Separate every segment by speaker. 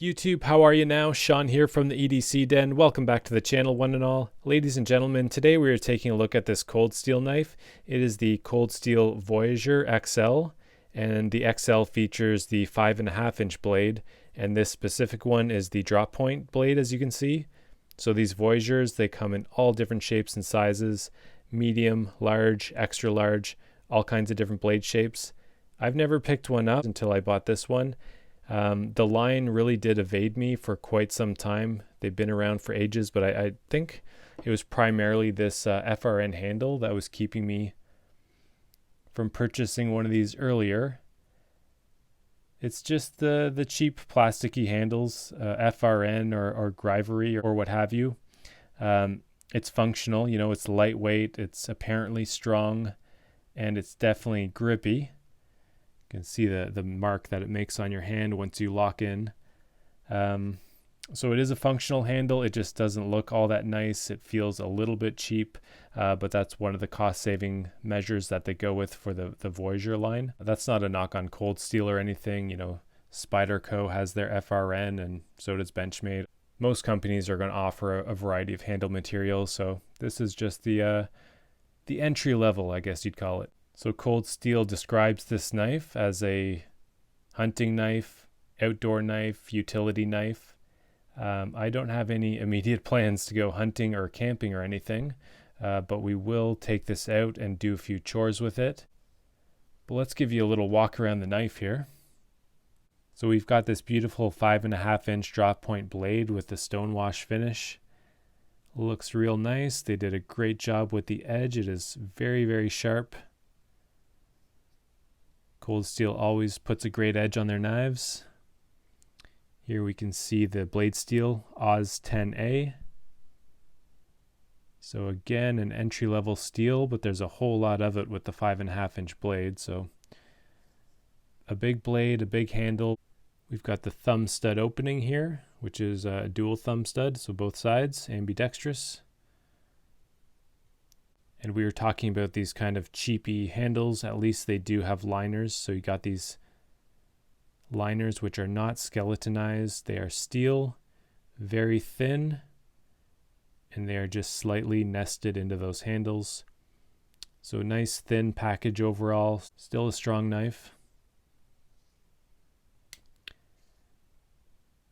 Speaker 1: YouTube, how are you now? Sean here from the EDC Den. Welcome back to the channel, one and all. Ladies and gentlemen, today we are taking a look at this cold steel knife. It is the Cold Steel Voyager XL, and the XL features the 5.5-inch blade, and this specific one is the drop point blade, as you can see. So these Voyagers, they come in all different shapes and sizes, medium, large, extra large, all kinds of different blade shapes. I've never picked one up until I bought this one. The line really did evade me for quite some time. They've been around for ages, but I think it was primarily this FRN handle that was keeping me from purchasing one of these earlier. It's just the cheap plasticky handles, FRN or Grivery or what have you. It's functional, you know, it's lightweight, it's apparently strong, and it's definitely grippy. You can see the mark that it makes on your hand once you lock in. So it is a functional handle. It just doesn't look all that nice. It feels a little bit cheap, but that's one of the cost-saving measures that they go with for the Voyager line. That's not a knock on Cold Steel or anything. You know, Spyderco has their FRN, and so does Benchmade. Most companies are going to offer a variety of handle materials, so this is just the entry level, I guess you'd call it. So Cold Steel describes this knife as a hunting knife, outdoor knife, utility knife. I don't have any immediate plans to go hunting or camping or anything, but we will take this out and do a few chores with it. But let's give you a little walk around the knife here. So we've got this beautiful 5.5-inch drop point blade with the stonewash finish. Looks real nice. They did a great job with the edge. It is very, very sharp. Cold Steel always puts a great edge on their knives. Here we can see the blade steel Oz 10A. So again, an entry-level steel, but there's a whole lot of it with the 5.5-inch blade. So a big blade, a big handle. We've got the thumb stud opening here, which is a dual thumb stud, so both sides, ambidextrous. And we were talking about these kind of cheapy handles. At least they do have liners. So you got these liners which are not skeletonized. They are steel, very thin, and they are just slightly nested into those handles. So nice thin package overall. Still a strong knife.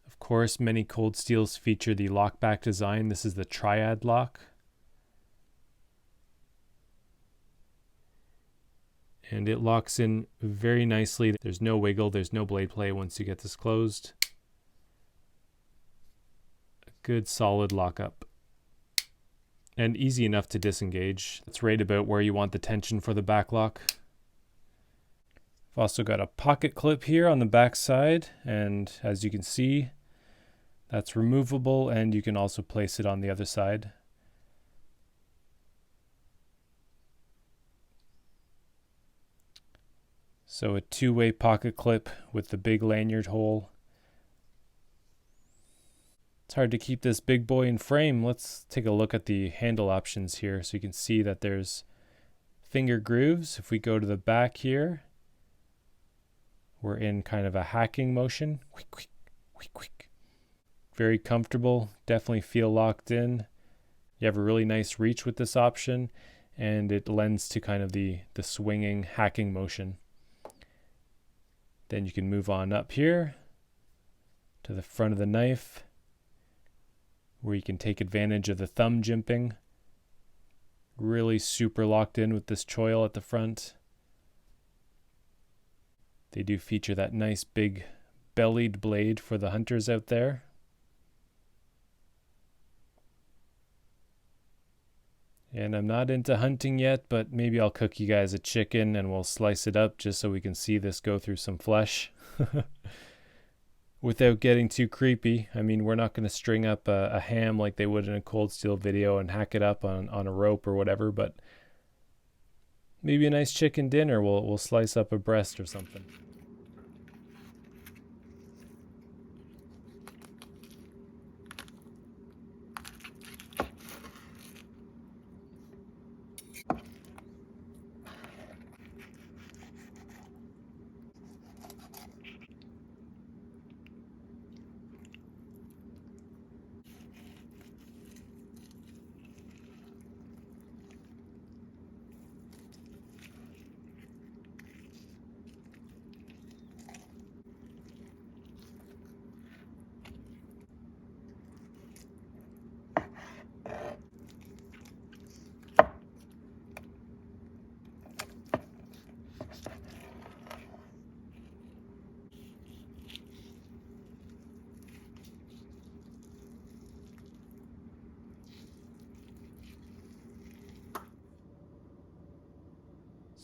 Speaker 1: Of course, many Cold Steels feature the lockback design. This is the triad lock. And it locks in very nicely. There's no wiggle, there's no blade play once you get this closed. A good solid lockup. And easy enough to disengage. It's right about where you want the tension for the back lock. I've also got a pocket clip here on the back side, and as you can see, that's removable, and you can also place it on the other side. So a two-way pocket clip with the big lanyard hole. It's hard to keep this big boy in frame. Let's take a look at the handle options here. So you can see that there's finger grooves. If we go to the back here, we're in kind of a hacking motion. Quick, quick, quick, quick. Very comfortable. Definitely feel locked in. You have a really nice reach with this option, and it lends to kind of the swinging hacking motion. Then you can move on up here to the front of the knife, where you can take advantage of the thumb jimping. Really super locked in with this choil at the front. They do feature that nice big bellied blade for the hunters out there. And I'm not into hunting yet, but maybe I'll cook you guys a chicken and we'll slice it up just so we can see this go through some flesh. Without getting too creepy. I mean, we're not going to string up a ham like they would in a Cold Steel video and hack it up on a rope or whatever, but maybe a nice chicken dinner. We'll slice up a breast or something.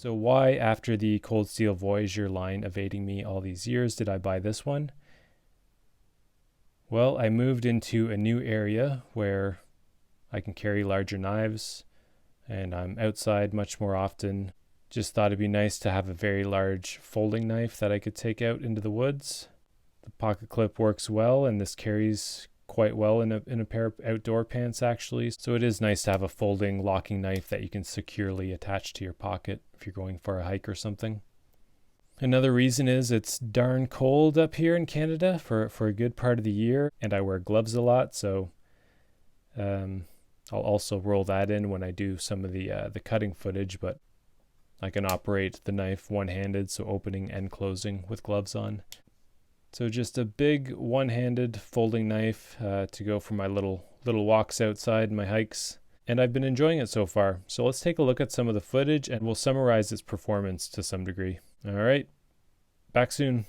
Speaker 1: So why, after the Cold Steel Voyager line evading me all these years, did I buy this one? Well, I moved into a new area where I can carry larger knives, and I'm outside much more often. Just thought it'd be nice to have a very large folding knife that I could take out into the woods. The pocket clip works well, and this carries quite well in a pair of outdoor pants actually. So it is nice to have a folding locking knife that you can securely attach to your pocket if you're going for a hike or something. Another reason is it's darn cold up here in Canada for a good part of the year, and I wear gloves a lot, so I'll also roll that in when I do some of the cutting footage, but I can operate the knife one-handed, so opening and closing with gloves on. So just a big one-handed folding knife to go for my little walks outside, my hikes, and I've been enjoying it so far. So let's take a look at some of the footage and we'll summarize its performance to some degree. All right, back soon.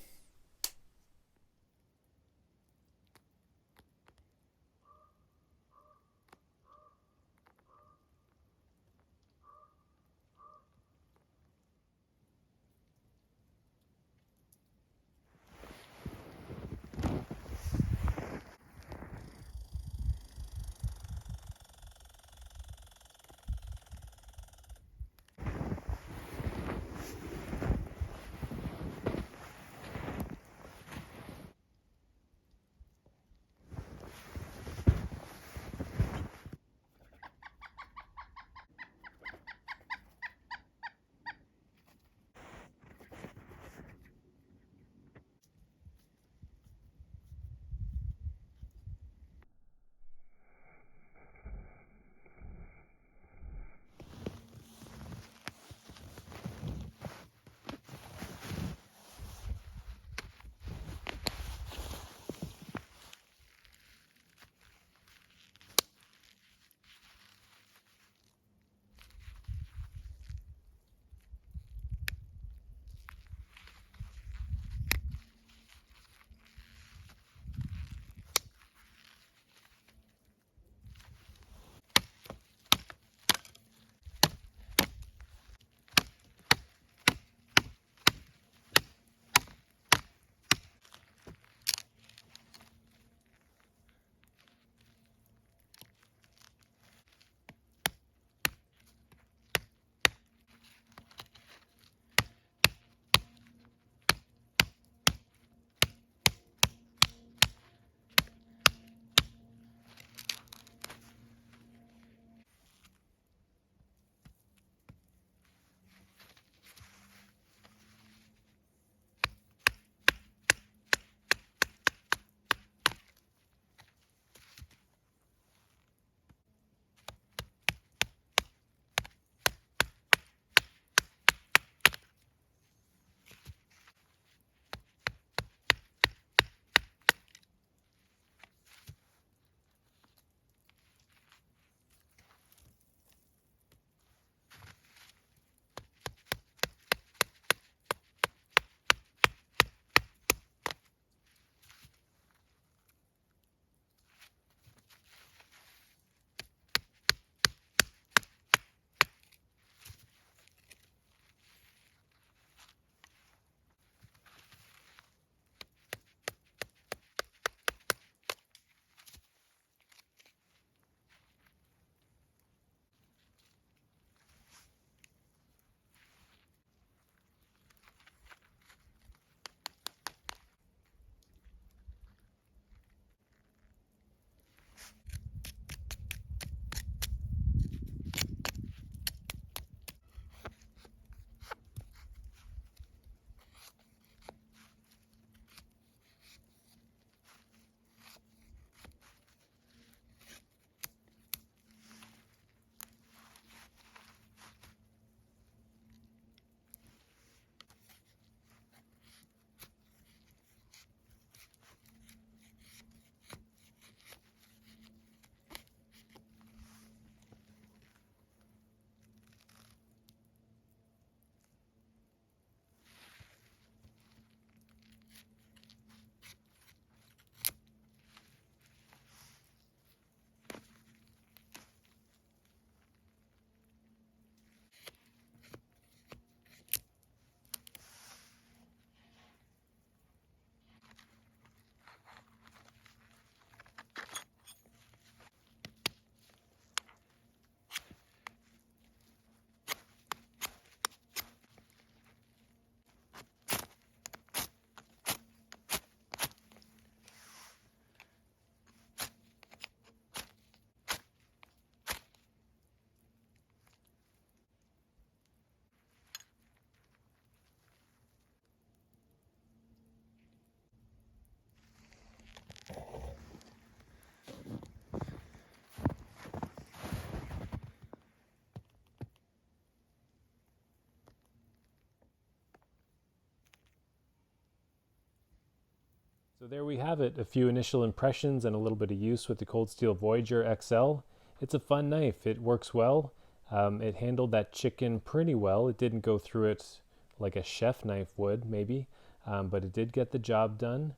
Speaker 1: So there we have it, a few initial impressions and a little bit of use with the Cold Steel Voyager XL. It's a fun knife, it works well. It handled that chicken pretty well. It didn't go through it like a chef knife would, maybe, but it did get the job done.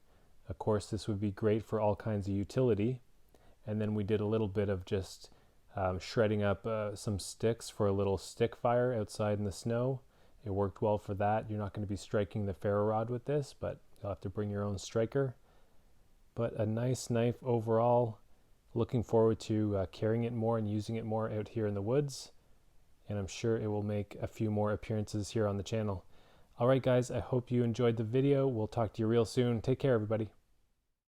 Speaker 1: Of course, this would be great for all kinds of utility. And then we did a little bit of just shredding up some sticks for a little stick fire outside in the snow. It worked well for that. You're not going to be striking the ferro rod with this, but you'll have to bring your own striker. But a nice knife overall. Looking forward to carrying it more and using it more out here in the woods. And I'm sure it will make a few more appearances here on the channel. All right, guys, I hope you enjoyed the video. We'll talk to you real soon. Take care, everybody.